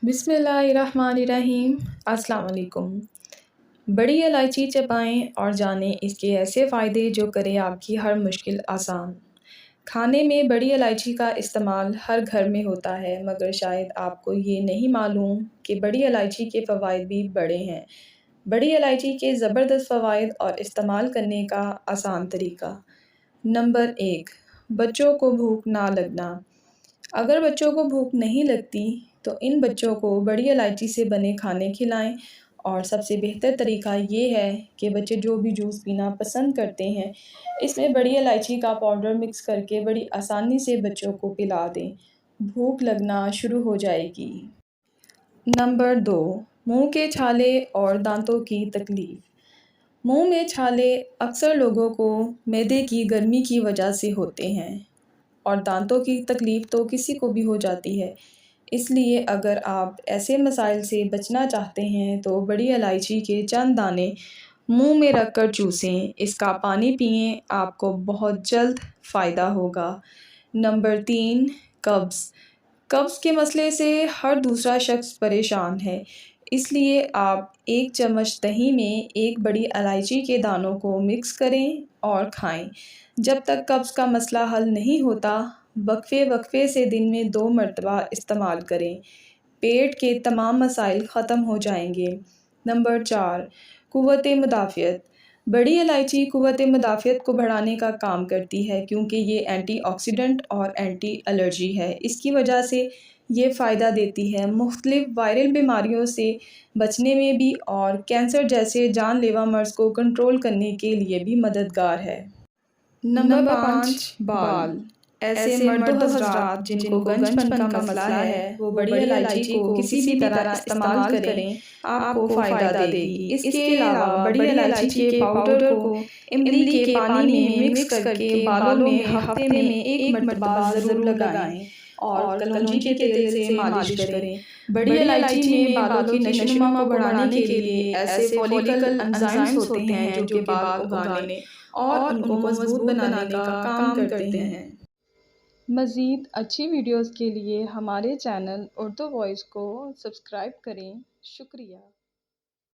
बिस्मिल्लाहिर्रहमानिर्रहीम। अस्सलाम वालेकुम। बड़ी इलायची चबाएं और जानें इसके ऐसे फ़ायदे जो करें आपकी हर मुश्किल आसान। खाने में बड़ी इलायची का इस्तेमाल हर घर में होता है, मगर शायद आपको ये नहीं मालूम कि बड़ी इलायची के फ़वाइद भी बड़े हैं। बड़ी इलायची के ज़बरदस्त फ़वाइद और इस्तेमाल करने का आसान तरीका। नंबर 1, बच्चों को भूख ना लगना। अगर बच्चों को भूख नहीं लगती तो इन बच्चों को बड़ी इलायची से बने खाने खिलाएं। और सबसे बेहतर तरीका ये है कि बच्चे जो भी जूस पीना पसंद करते हैं, इसमें बड़ी इलायची का पाउडर मिक्स करके बड़ी आसानी से बच्चों को पिला दें। भूख लगना शुरू हो जाएगी। नंबर 2, मुंह के छाले और दांतों की तकलीफ़। मुंह में छाले अक्सर लोगों को मैदे की गर्मी की वजह से होते हैं और दांतों की तकलीफ़ तो किसी को भी हो जाती है। इसलिए अगर आप ऐसे मसाइल से बचना चाहते हैं तो बड़ी इलायची के चंद दाने मुंह में रखकर चूसें, इसका पानी पिएं, आपको बहुत जल्द फ़ायदा होगा। नंबर 3, कब्ज़। कब्ज़ के मसले से हर दूसरा शख्स परेशान है, इसलिए आप 1 चम्मच दही में एक बड़ी इलायची के दानों को मिक्स करें और खाएं। जब तक कब्ज़ का मसला हल नहीं होता, वक्फे से दिन में 2 मरतबा इस्तेमाल करें। पेट के तमाम मसाइल ख़त्म हो जाएंगे। नंबर 4, क़ुव्वत मुदाफ़ियत। बड़ी इलायची क़ुव्वत मुदाफ़ियत को बढ़ाने का काम करती है, क्योंकि ये एंटीऑक्सीडेंट और एंटी एलर्जी है। इसकी वजह से ये फ़ायदा देती है मुख्तलिफ़ वायरल बीमारियों से बचने में भी, और कैंसर जैसे जानलेवा मर्ज़ को कंट्रोल करने के लिए भी मददगार है। नंबर 5, बाल। ऐसे मर्दों हज़रात जिनको गंजपन का मसला है, वो बड़ी इलायची को किसी भी तरह इस्तेमाल करें, आपको फ़ायदा देगी। इसके अलावा बड़ी इलायची के पाउडर को इमली के पानी में मिक्स करके बालों में हफ्ते में 1 मरतबा ज़रूर लगाएं और कलौंजी के तेल से मालिश करें। बड़ी इलायची में बालों की नशोनुमा को बढ़ाने के लिए ऐसे फॉलिकल एंजाइम्स होते हैं जो कि बाल उगाने और उनको मजबूत बनाने का काम करते हैं। मज़ीद अच्छी वीडियोज़ के लिए हमारे चैनल उर्दू वॉइस को सब्सक्राइब करें। शुक्रिया।